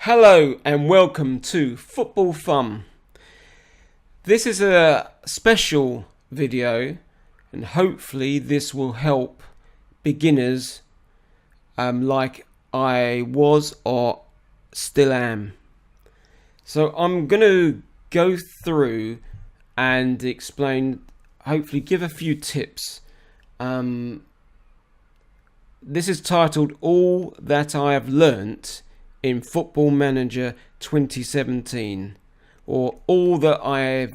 Hello and welcome to Football Fumb. This is a special video and hopefully this will help beginners like I was or still am. So I'm going to go through and explain, hopefully give a few tips. This is titled All That I Have Learnt in Football Manager 2017, or all that I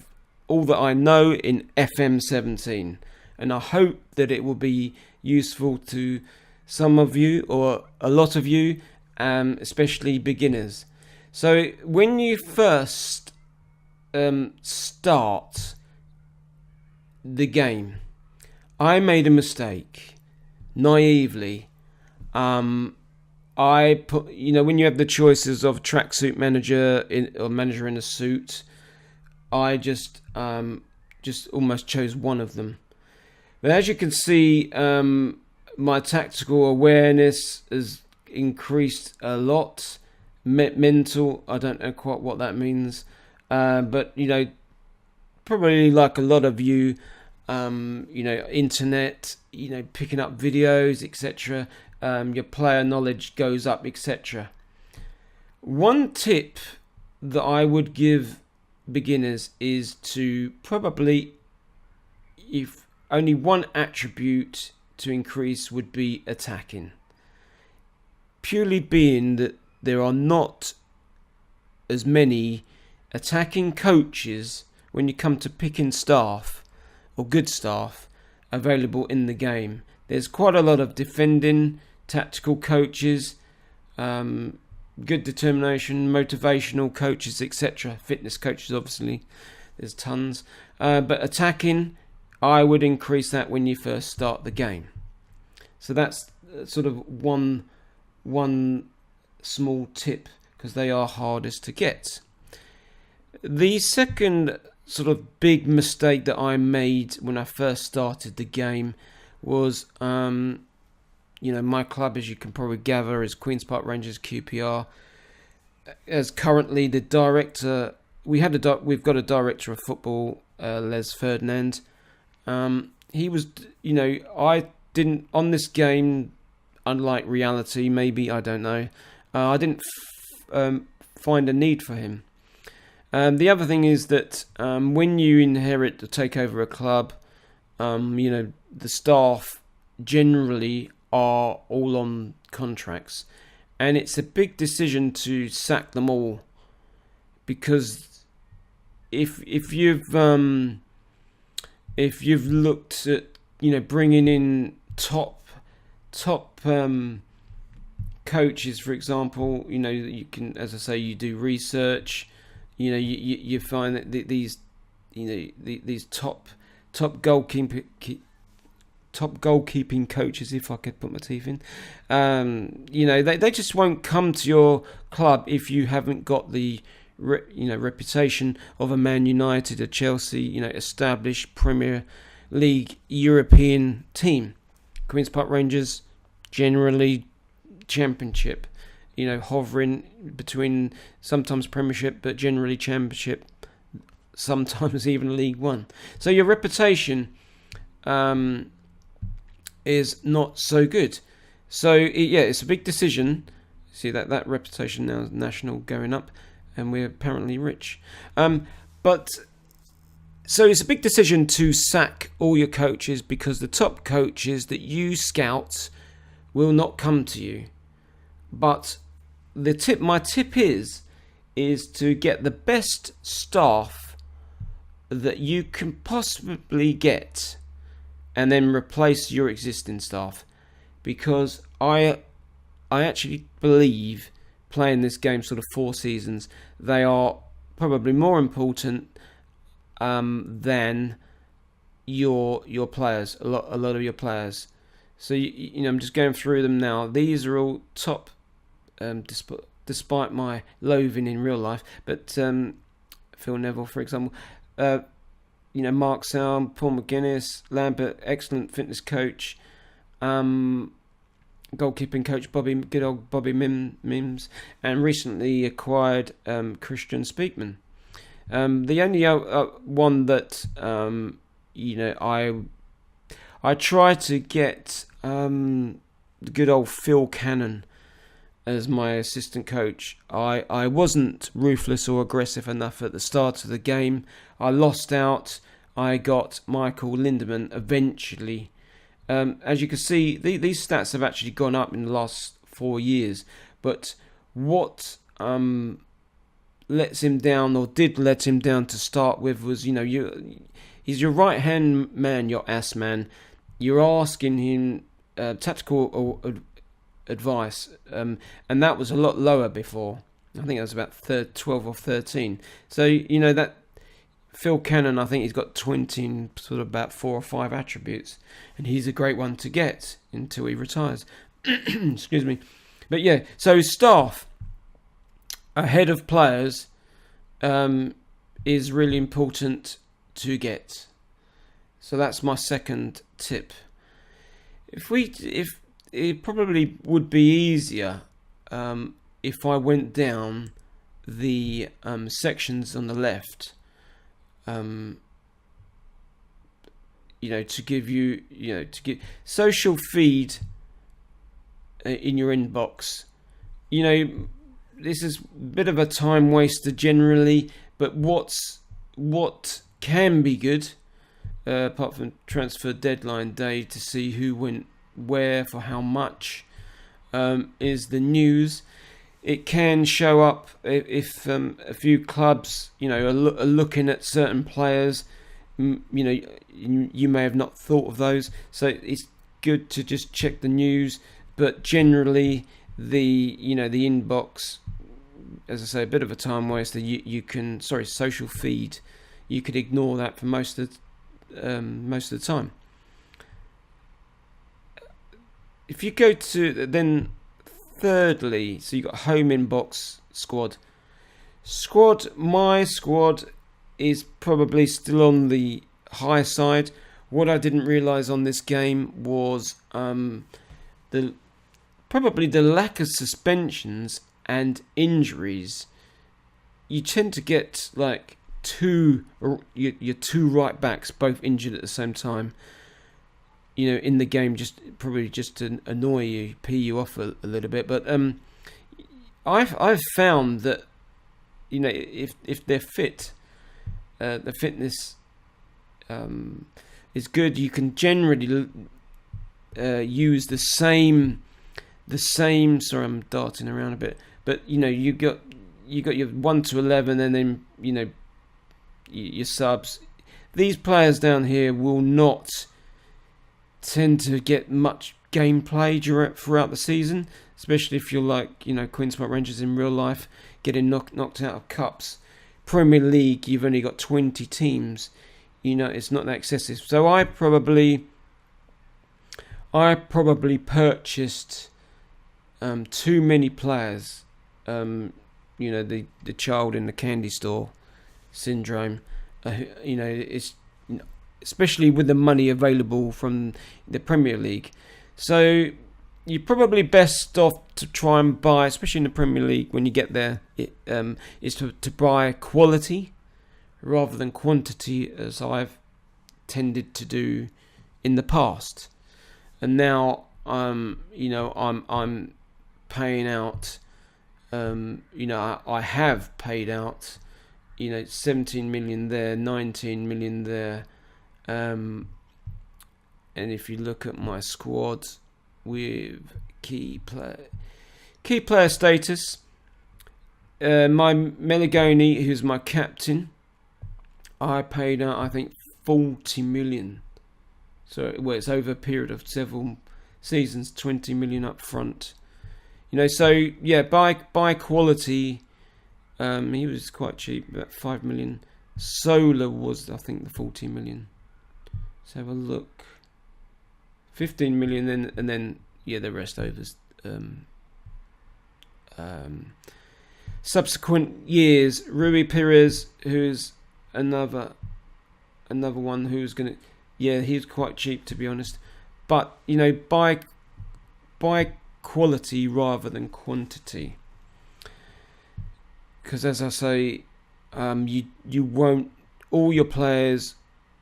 know in FM17, and I hope that it will be useful to some of you or a lot of you, especially beginners. So when you first start the game, I made a mistake naively. I put, when you have the choices of tracksuit manager or manager in a suit, I just almost chose one of them. But as you can see, my tactical awareness has increased a lot. Mental, I don't know quite what that means, but probably like a lot of you, internet, picking up videos, etc. Your player knowledge goes up, etc. One tip that I would give beginners is to probably, if only one attribute to increase would be attacking. Purely being that there are not as many attacking coaches when you come to picking staff or good staff available in the game. There's quite a lot of defending, tactical coaches, good determination, motivational coaches, etc. Fitness coaches, obviously, there's tons. But attacking, I would increase that when you first start the game. So that's sort of one small tip, because they are hardest to get. The second sort of big mistake that I made when I first started the game was, my club, as you can probably gather, is Queen's Park Rangers QPR. As currently the director, we've got a director of football, Les Ferdinand. He was, I didn't on this game, unlike reality, maybe, I don't know. I didn't find a need for him. The other thing is that when you inherit to take over a club, the staff generally are all on contracts, and it's a big decision to sack them all, because if you've looked at bringing in top coaches, for example, you can, as I say, you do research, you find that these top goalkeeping coaches, if I could put my teeth in, they just won't come to your club if you haven't got the reputation of a Man United, a Chelsea, established Premier League European team. Queen's Park Rangers, generally Championship, hovering between sometimes Premiership, but generally Championship, sometimes even League One. So your reputation is not so good. So it's a big decision. See that reputation now is national, going up, and we're apparently rich. But so it's a big decision to sack all your coaches, because the top coaches that you scout will not come to you. But my tip is to get the best staff that you can possibly get, and then replace your existing staff, because I actually believe, playing this game sort of 4 seasons, they are probably more important than your players, a lot of your players. So I'm just going through them now. These are all top, despite my loathing in real life. But Phil Neville, for example, Mark Sound, Paul McGuinness, Lambert, excellent fitness coach. goalkeeping coach good old Bobby Mims, and recently acquired Christian Speakman. The only one that I tried to get the good old Phil Cannon as my assistant coach. I wasn't ruthless or aggressive enough at the start of the game. I lost out. I got Michael Lindemann eventually. As you can see, these stats have actually gone up in the last 4 years. But what lets him down, or did let him down to start with, was, he's your right-hand man, your ass man. You're asking him tactical advice, and that was a lot lower before. I think that was about 12 or 13. So, that Phil Cannon, I think he's got 20 sort of about 4 or 5 attributes, and he's a great one to get until he retires. Excuse me. But yeah, so staff ahead of players is really important to get. So that's my second tip. If it probably would be easier if I went down the sections on the left, to give you, to give social feed in your inbox. This is a bit of a time waster generally, but what can be good, apart from transfer deadline day to see who went where for how much, is the news. It can show up if a few clubs, are looking at certain players. You may have not thought of those, so it's good to just check the news. But generally, the inbox, as I say, a bit of a time waster. You can, social feed. You could ignore that for most of the time. If you go to then, thirdly, so you got home inbox squad. My squad is probably still on the high side. What I didn't realise on this game was probably the lack of suspensions and injuries. You tend to get like your two right backs both injured at the same time. In the game, just to annoy you, pee you off a little bit. But I've found that if they're fit, the fitness is good. You can generally use the same. Sorry, I'm darting around a bit. But you got your 1 to 11, and then your subs. These players down here will not tend to get much gameplay throughout the season, especially if you're like Queen's Park Rangers in real life, getting knocked out of cups. Premier League, you've only got 20 teams. It's not that excessive. So I probably purchased too many players. The child in the candy store syndrome. It's especially with the money available from the Premier League. So you're probably best off to try and buy, especially in the Premier League when you get there, is to buy quality rather than quantity, as I've tended to do in the past. And now I'm paying out. I have paid out. 17 million there, 19 million there. And if you look at my squad with key player status, my Meligoni, who's my captain, I paid out, I think, 40 million. So it's over a period of several seasons, 20 million up front. So yeah, buy quality. He was quite cheap, about 5 million. Solar was, I think, the 40 million. Let's have a look. 15 million, and then the rest overs. Subsequent years, Rui Perez, who's another one who's gonna. Yeah, he's quite cheap, to be honest. But buy by quality rather than quantity. Because as I say, you won't, all your players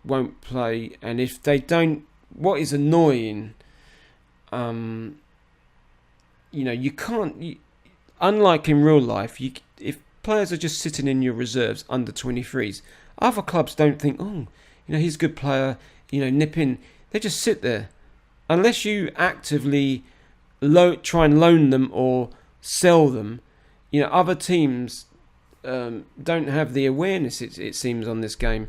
won't play, and if they don't, what is annoying, you can't. Unlike in real life, if players are just sitting in your reserves under 23s, other clubs don't think, oh, he's a good player, nip in. They just sit there, unless you actively try and loan them or sell them. Other teams don't have the awareness, it seems, on this game.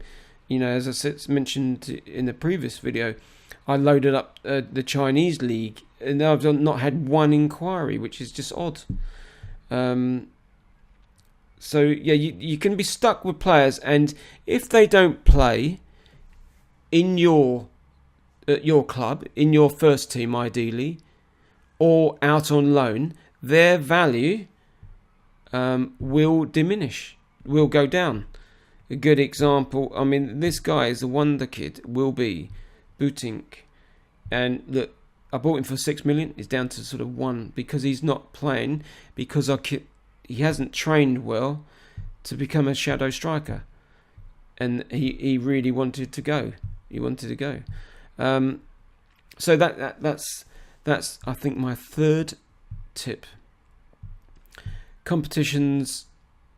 As I mentioned in the previous video, I loaded up the Chinese league, and I've not had one inquiry, which is just odd. So yeah, you can be stuck with players, and if they don't play in your club, in your first team ideally, or out on loan, their value will diminish, will go down. A good example, this guy is a wonder kid, will be Bootink, and look, I bought him for 6 million. He's down to sort of 1 because he's not playing, because he hasn't trained well to become a shadow striker, and he really wanted to go. So that's I think my third tip. Competition's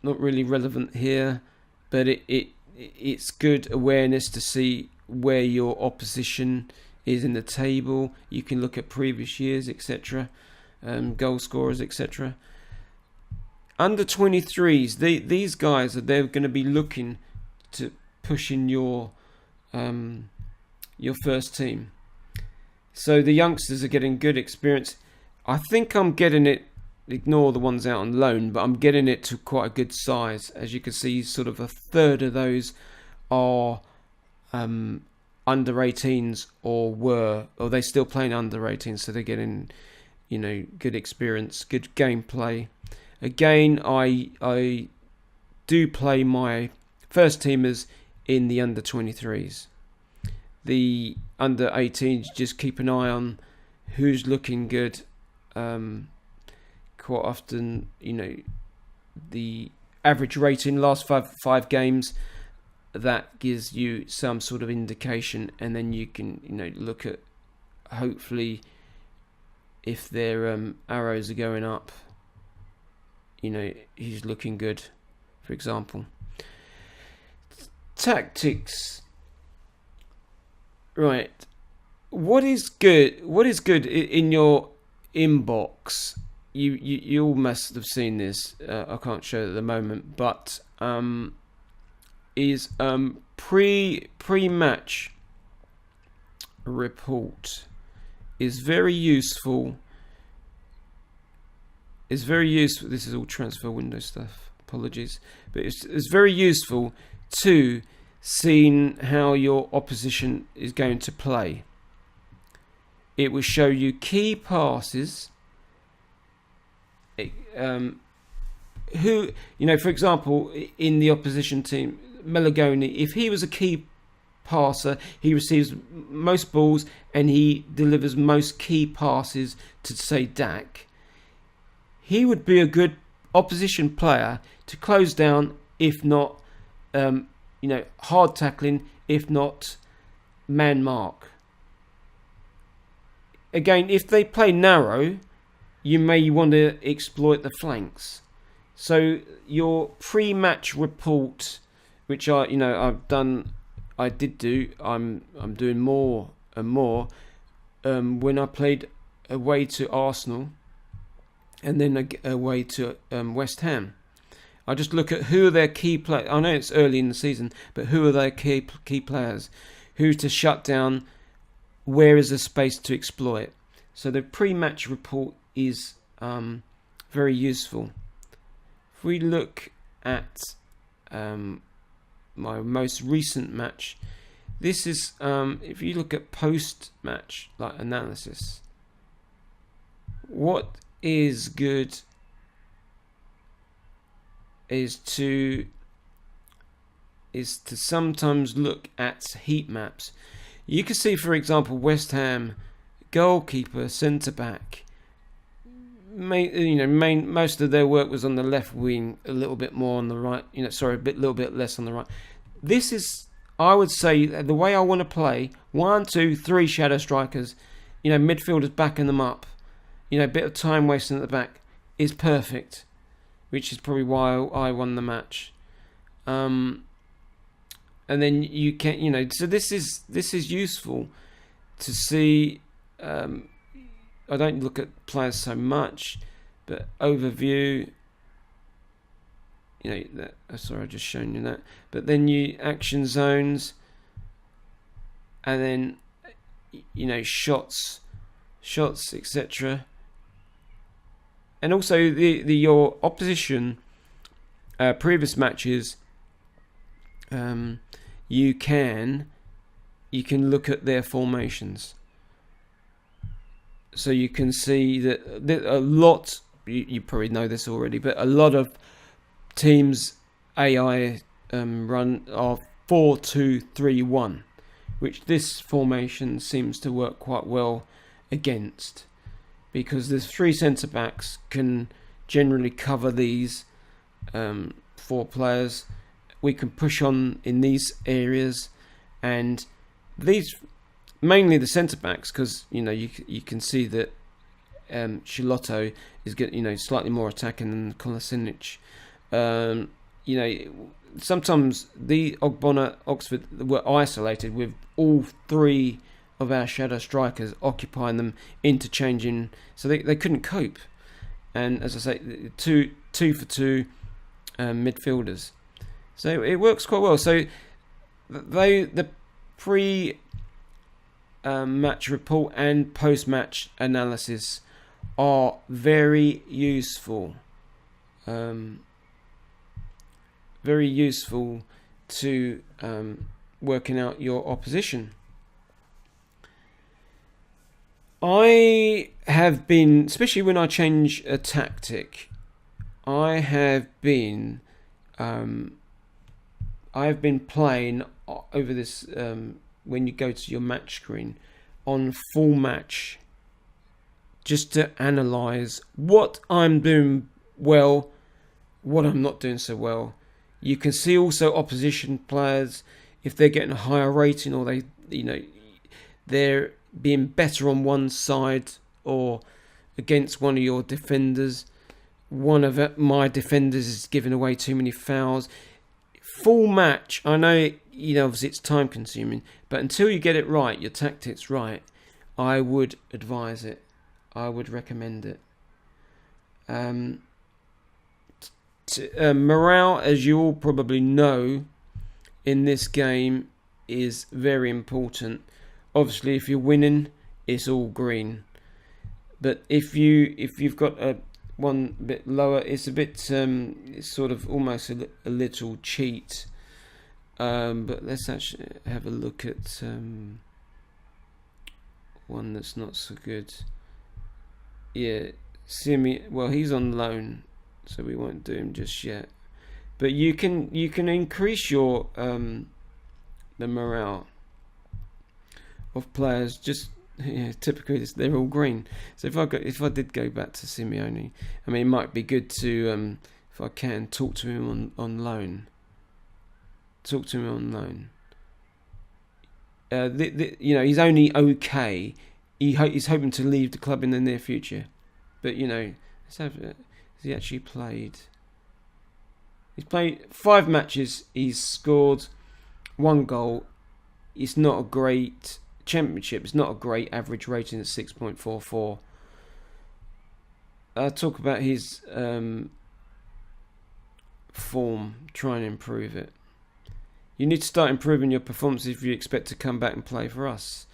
not really relevant here, but it's good awareness to see where your opposition is in the table. You can look at previous years, etc., goal scorers, etc. Under 23s, these guys they're going to be looking to push in your first team. So the youngsters are getting good experience. I think I'm getting it. Ignore the ones out on loan, but I'm getting it to quite a good size. As you can see, sort of a third of those are under 18s or they're still playing under 18s, so they're getting good experience, good gameplay. Again, I do play my first teamers in the under 23s. The under 18s, just keep an eye on who's looking good. Quite often, the average rating last five games, that gives you some sort of indication, and then you can look at, hopefully, if their arrows are going up, he's looking good, for example. Tactics. Right. What is good in your inbox? You all must have seen this. I can't show it at the moment, but is pre-match report is very useful. It's very useful. This is all transfer window stuff. Apologies, but it's very useful to seeing how your opposition is going to play. It will show you key passes. Who, for example, in the opposition team, Melagoni, if he was a key passer, he receives most balls and he delivers most key passes to, say, Dak. He would be a good opposition player to close down, if not, hard tackling, if not man mark. Again, if they play narrow, you may want to exploit the flanks. So your pre-match report, which I'm doing more and more. When I played away to Arsenal, and then away to West Ham, I just look at who are their key players. I know it's early in the season, but who are their key players? Who to shut down? Where is the space to exploit? So the pre-match report is very useful. If we look at my most recent match, this is if you look at post-match analysis, what is good is to sometimes look at heat maps. You can see, for example, West Ham goalkeeper, centre back, most of their work was on the left wing, a little bit more on the right. Little bit less on the right. This is, I would say, the way I want to play. 1, 2, 3 shadow strikers. Midfielders backing them up. A bit of time wasting at the back is perfect, which is probably why I won the match. And then you can, so this is useful to see. I don't look at players so much, but overview. Sorry, I've just shown you that. But then you action zones, and then shots, etc. And also your opposition previous matches. You can look at their formations. So you can see that a lot, you probably know this already, but a lot of teams AI run are 4-2-3-1, which this formation seems to work quite well against, because the 3 centre backs can generally cover these 4 players. We can push on in these areas, and these. Mainly the centre backs, because you can see that Shilotto is getting slightly more attacking than Kolasinac. Sometimes the Ogbonna Oxford were isolated with all 3 of our shadow strikers occupying them, interchanging, so they couldn't cope. And as I say, two for 2 midfielders, so it works quite well. So the pre match report and post-match analysis are very useful. Very useful to working out your opposition. I have been, especially when I change a tactic, I've been playing over this. When you go to your match screen on full match, just to analyse what I'm doing well, what I'm not doing so well. You can see also opposition players, if they're getting a higher rating, or they're being better on one side or against one of your defenders. One of my defenders is giving away too many fouls. Full match, I know, obviously it's time consuming, but until you get it right, your tactics right, I would advise it. I would recommend it. Morale, as you all probably know, in this game is very important. Obviously, if you're winning, it's all green. But if you've got one bit lower, it's a bit it's sort of almost a little cheat. But let's actually have a look at one that's not so good. Yeah, well, he's on loan, so we won't do him just yet. But you can increase your the morale of players. Just typically they're all green. So if I did go back to Simeone, I mean, it might be good to if I can talk to him on loan. Talk to him on loan. He's only okay. He's hoping to leave the club in the near future, but let's have it. Has he actually played? He's played 5 matches. He's scored 1 goal. It's not a great Championship. It's not a great average rating at 6.44. I'll talk about his form. Try and improve it. You need to start improving your performance if you expect to come back and play for us.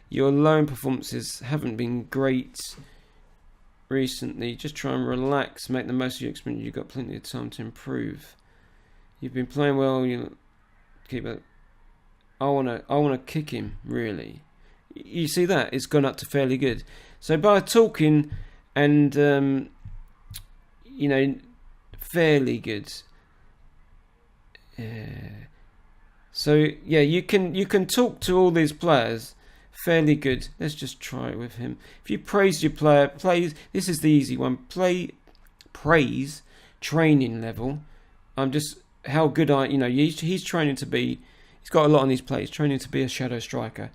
Your loan performances haven't been great recently. Just try and relax. Make the most of your experience. You've got plenty of time to improve. You've been playing well. Keep it. I wanna kick him, really. You see that? It's gone up to fairly good. So by talking and fairly good. So yeah, you can talk to all these players fairly good. Let's just try it with him. If you praise your player, this is the easy one. Praise training level. I'm just how good he's training to be. He's got a lot on his plate. He's training to be a shadow striker.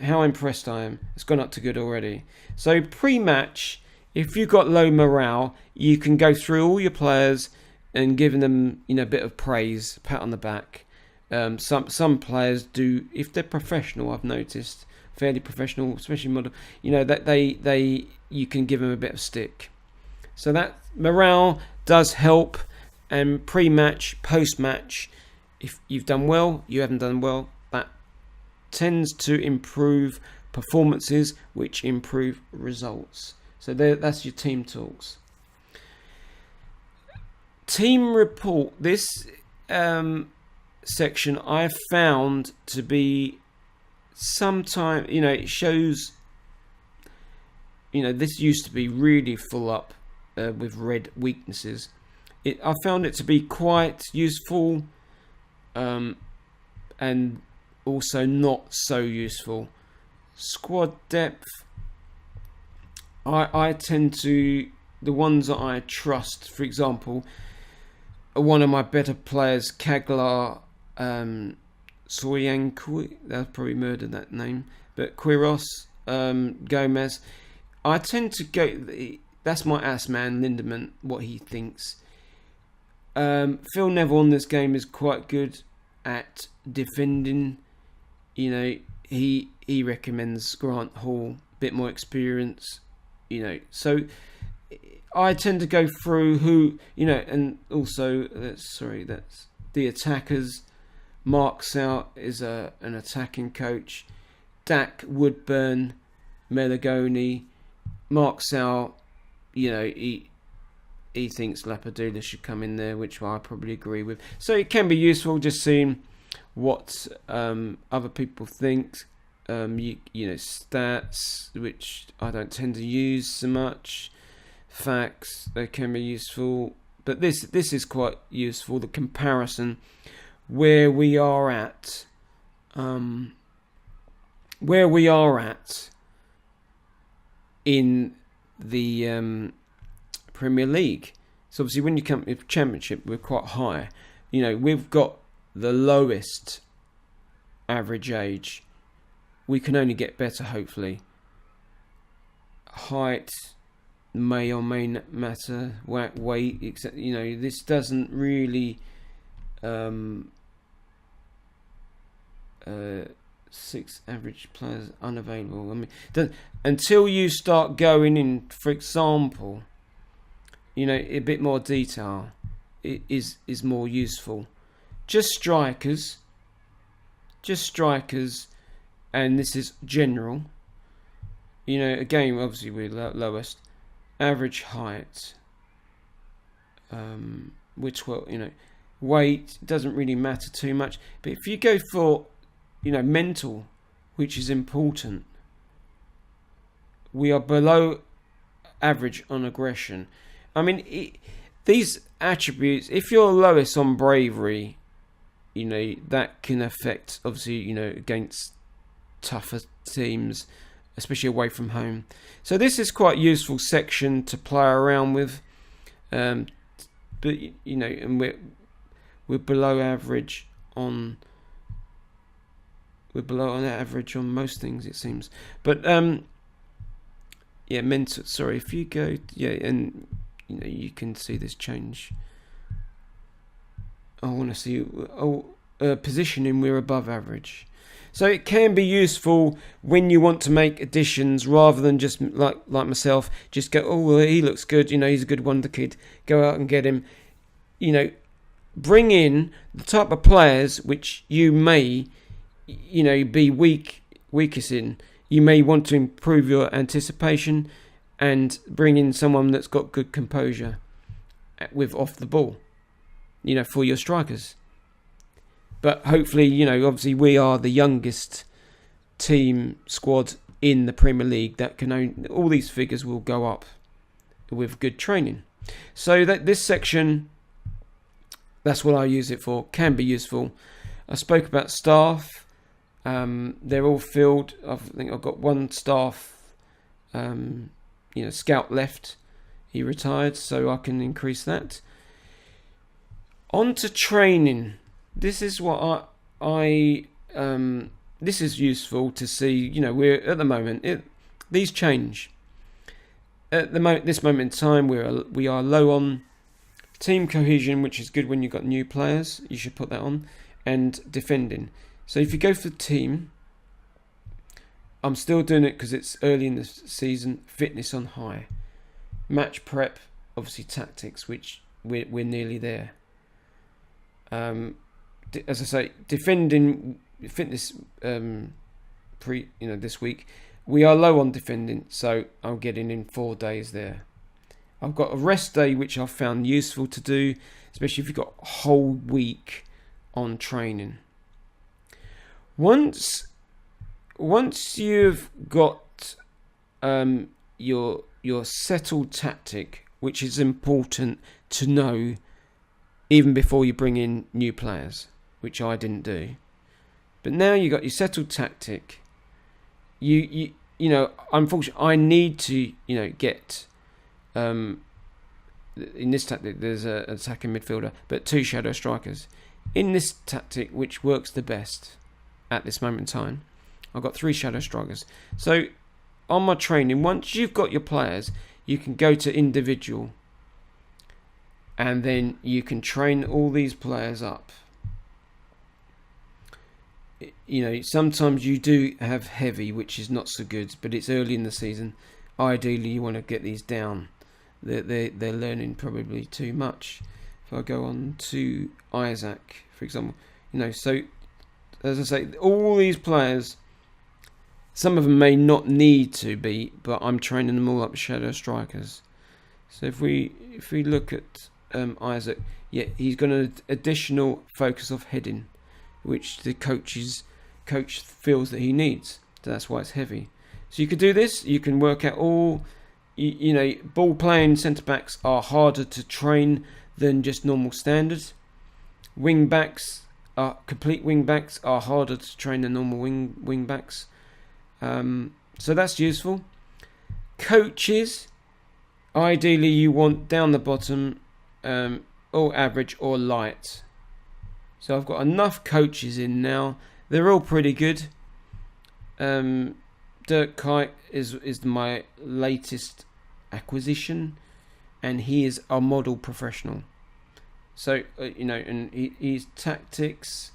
How impressed I am. It's gone up to good already. So pre-match, if you've got low morale, you can go through all your players and giving them, a bit of praise, pat on the back. Some players do, if they're professional, I've noticed, fairly professional, especially model, that you can give them a bit of stick. So that morale does help. And pre-match, post-match, if you've done well, you haven't done well, that tends to improve performances, which improve results. So that's your team talks. Team report. This section I found to be sometimes, it shows, this used to be really full up with red weaknesses. I found it to be quite useful and also not so useful. Squad depth. I tend to, the ones that I trust, for example, one of my better players, Kaglar Soyankui, that's probably murdered that name, but Quiros, Gomez, I tend to go, that's my ass man, Lindemann, what he thinks. Phil Neville in this game is quite good at defending. He recommends Grant Hall, bit more experience. So I tend to go through who, and also that's the attackers. Mark Sow is an attacking coach. Dak Woodburn, Melagoni, Mark Sow, he thinks Lapadula should come in there, which I probably agree with. So it can be useful just seeing what other people think. Stats, which I don't tend to use so much. Facts, they can be useful. But this is quite useful, the comparison, where we are at. In the Premier League. So obviously when you come to Championship, we're quite high. We've got the lowest average age. We can only get better, hopefully. Height may or may not matter. Weight, etc. This doesn't really 6 average players unavailable. I mean, until you start going in, for example, a bit more detail is more useful. Just strikers, and this is general. Again, obviously we're lowest. Average height, which weight doesn't really matter too much. But if you go for, mental, which is important, we are below average on aggression. I mean, these attributes, if you're lowest on bravery, that can affect, obviously, against tougher teams, especially away from home. So this is quite a useful section to play around with. But, and we're below average on... We're below on average on most things, it seems. But, mental... Sorry, if you go... Yeah, and... you can see this change. I want to see positioning. We're above average, so it can be useful when you want to make additions rather than just like myself. Just go, well, he looks good. He's a good wonder kid. Go out and get him. Bring in the type of players which you may, be weakest in. You may want to improve your anticipation and bring in someone that's got good composure with off the ball, for your strikers. But hopefully, obviously we are the youngest team squad in the Premier League that can all these figures will go up with good training. So that this section, that's what I use it for, can be useful. I spoke about staff, They're all filled. I think I've got one staff, scout left. He retired, so I can increase that. On to training. This is what this is useful to see. We're at the moment. These change. At this moment in time, we are low on team cohesion, which is good when you've got new players. You should put that on, and defending. So if you go for the team, I'm still doing it because it's early in the season. Fitness on high, match prep, obviously tactics, which we're nearly there. As I say, defending fitness this week. We are low on defending, so I'm getting in 4 days there. I've got a rest day, which I've found useful to do, especially if you've got a whole week on training. Once you've got your settled tactic, which is important to know even before you bring in new players, which I didn't do. But now you got your settled tactic. Unfortunately, I need to get in this tactic. There's an attacking midfielder, but 2 shadow strikers. In this tactic, which works the best at this moment in time, I've got 3 shadow strikers. So on my training, once you've got your players, you can go to individual, and then you can train all these players up. Sometimes you do have heavy, which is not so good, but it's early in the season. Ideally, you want to get these down. They're learning probably too much. If I go on to Isaac, for example, so as I say, all these players, some of them may not need to be, but I'm training them all up as shadow strikers. So if we look at Isaac, he's got an additional focus of heading, which the coach feels that he needs. So that's why it's heavy. So you could do this. You can work out all. Ball playing centre backs are harder to train than just normal standards. Complete wing backs are harder to train than normal wing backs. So that's useful. Coaches, ideally you want down the bottom, or average or light. So I've got enough coaches in now. They're all pretty good. Dirk Kuyt is my latest acquisition, and he is a model professional. So and his tactics,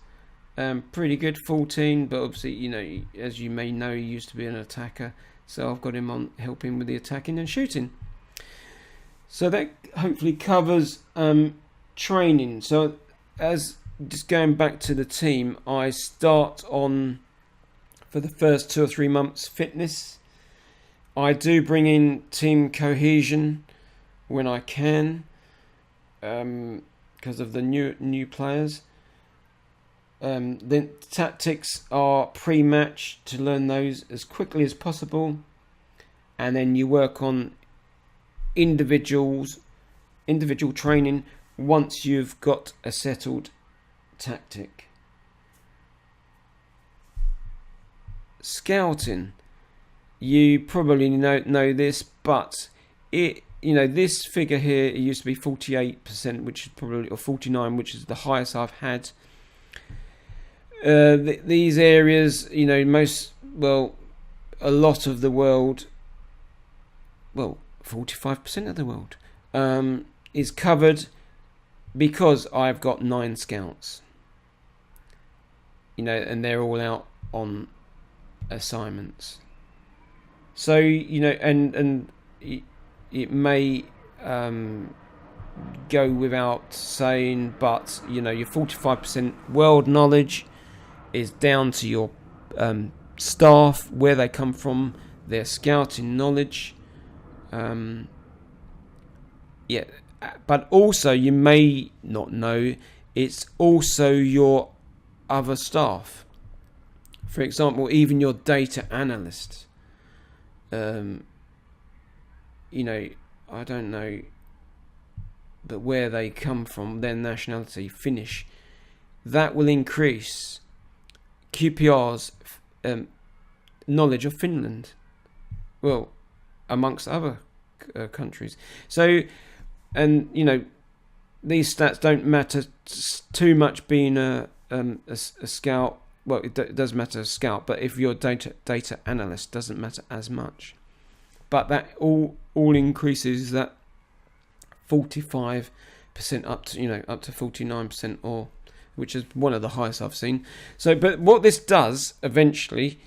pretty good, 14. But obviously, as you may know, he used to be an attacker. So I've got him on helping with the attacking and shooting. So that hopefully covers training. So just going back to the team, I start on, for the first 2 or 3 months, fitness. I do bring in team cohesion when I can, because of the new players. Then tactics are pre-match, to learn those as quickly as possible, and then you work on individual training once you've got a settled tactic. Scouting, you probably know this, but this figure here, it used to be 48%, which is probably, or 49%, which is the highest I've had. These areas, a lot of the world, 45% of the world is covered, because I've got 9 scouts. And they're all out on assignments. So and it may go without saying, but your 45% world knowledge is down to your staff, where they come from, their scouting knowledge. But also, you may not know, it's also your other staff. For example, even your data analyst. I don't know, but where they come from, their nationality, Finnish, that will increase QPR's knowledge of Finland, well, amongst other countries. So, and these stats don't matter too much being a scout. Well, it does matter a scout, but if you're a data analyst, doesn't matter as much. But that all increases that 45% up to 49%, or which is one of the highest I've seen. So, but what this does eventually,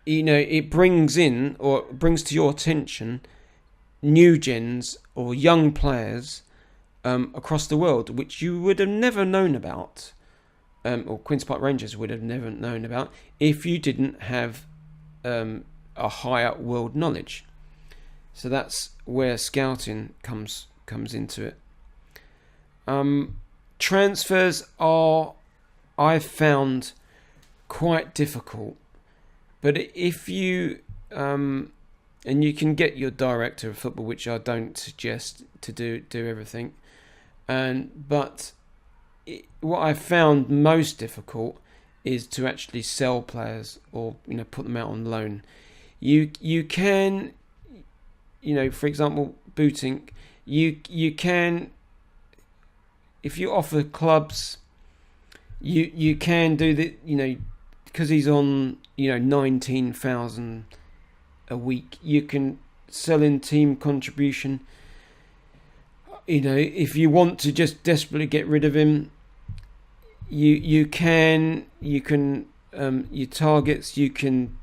it brings to your attention new gens or young players across the world, which you would have never known about, or Queen's Park Rangers would have never known about if you didn't have a higher world knowledge. So that's where scouting comes into it. Transfers are, I've found, quite difficult. But if you, and you can get your director of football, which I don't suggest to do everything. But what I've found most difficult is to actually sell players or put them out on loan. You can, for example, Booting, you can, if you offer clubs, you can do the, because he's on 19,000 a week, you can sell in team contribution. If you want to just desperately get rid of him, you can your targets, you can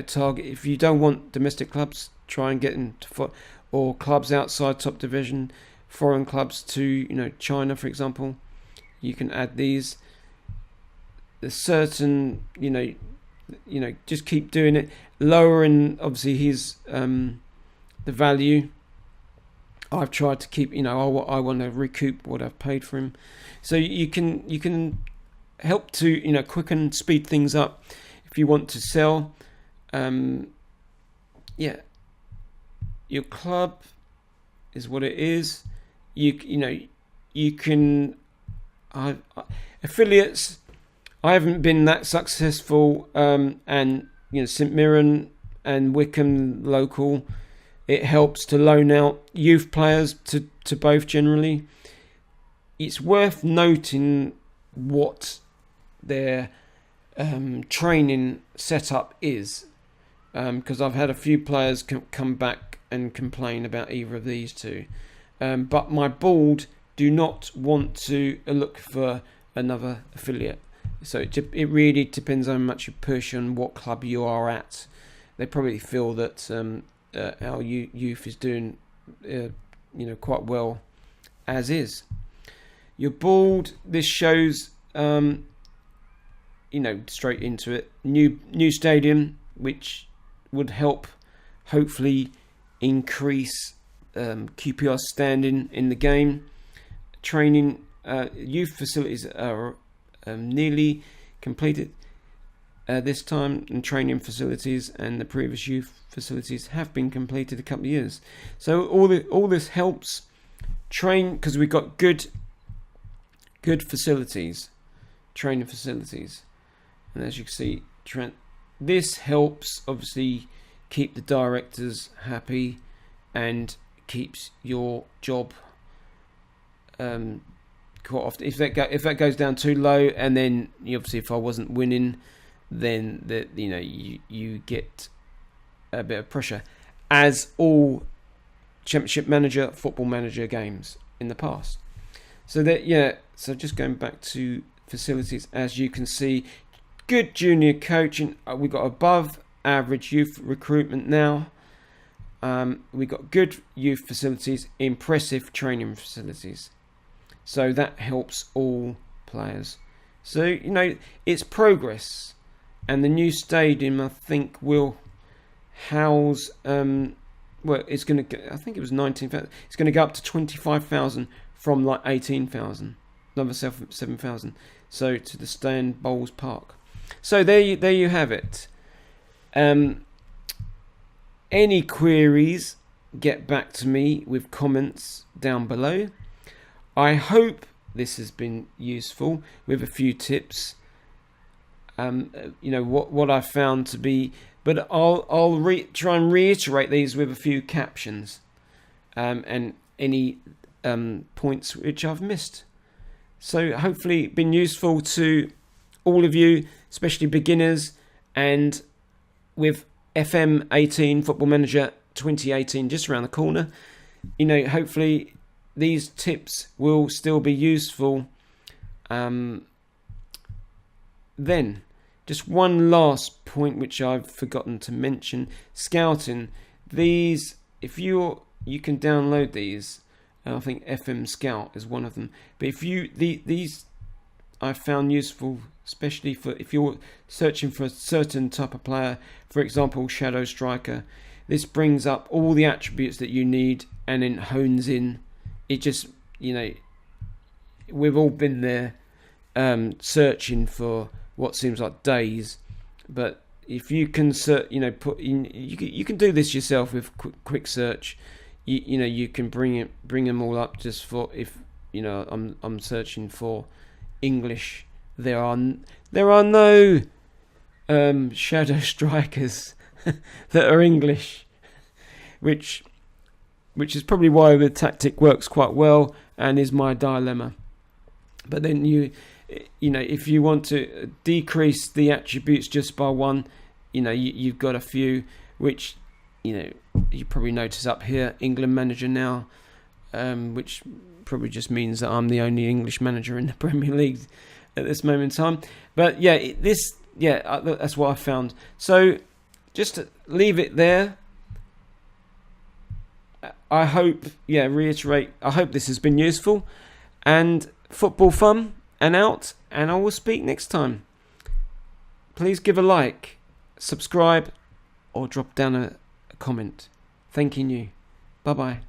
target, if you don't want domestic clubs, try and get into or clubs outside top division, foreign clubs to China, for example. You can add these. There's certain just keep doing it, lowering obviously his the value. I've tried to keep, I want to recoup what I've paid for him. So you can help to quicken, speed things up if you want to sell. Your club is what it is. You can affiliates. I haven't been that successful, and St Mirren and Wycombe local. It helps to loan out youth players to both generally. It's worth noting what their training setup is, because I've had a few players come back and complain about either of these two. But my board do not want to look for another affiliate. So it really depends how much you push on what club you are at. They probably feel that our youth is doing quite well as is. Your board, this shows straight into it, new stadium, which would help hopefully increase QPR's standing in the game. Training, youth facilities are nearly completed this time, and training facilities and the previous youth facilities have been completed a couple of years. So all this helps train, because we've got good facilities, training facilities, and as you can see, this helps obviously keep the directors happy and keeps your job quite often. If that goes down too low, and then obviously if I wasn't winning, then you get a bit of pressure, as all Championship Manager, Football Manager games in the past. So so just going back to facilities, as you can see, good junior coaching. We've got above average youth recruitment now. We've got good youth facilities, impressive training facilities. So that helps all players. So it's progress, and the new stadium, I think, will house. It's going to. I think it was 19,000. It's going to go up to 25,000 from like 18,000, another 7,000. So to the Stan Bowles Park. So there you have it. Any queries, get back to me with comments down below. I hope this has been useful with a few tips. what I found to be, but I'll try and reiterate these with a few captions, and any points which I've missed. So hopefully been useful to all of you, especially beginners, and with FM 18 Football Manager 2018 just around the corner. Hopefully these tips will still be useful. Then, just one last point which I've forgotten to mention: scouting. These, if you can download these. I think FM Scout is one of them. But these I found useful, especially for if you're searching for a certain type of player, for example, shadow striker. This brings up all the attributes that you need and then hones in. It just, we've all been there searching for what seems like days, but if you can put in, you can do this yourself with quick search. You can bring them all up just for if I'm searching for English. There are no shadow strikers that are English, which is probably why the tactic works quite well and is my dilemma. But then if you want to decrease the attributes just by one, you've got a few which you probably notice up here, England manager now, which probably just means that I'm the only English manager in the Premier League at this moment in time. But that's what I found. So just to leave it there. I hope, reiterate, I hope this has been useful. And Football Fumb and out, and I will speak next time. Please give a like, subscribe, or drop down a comment. Thanking you. Bye bye.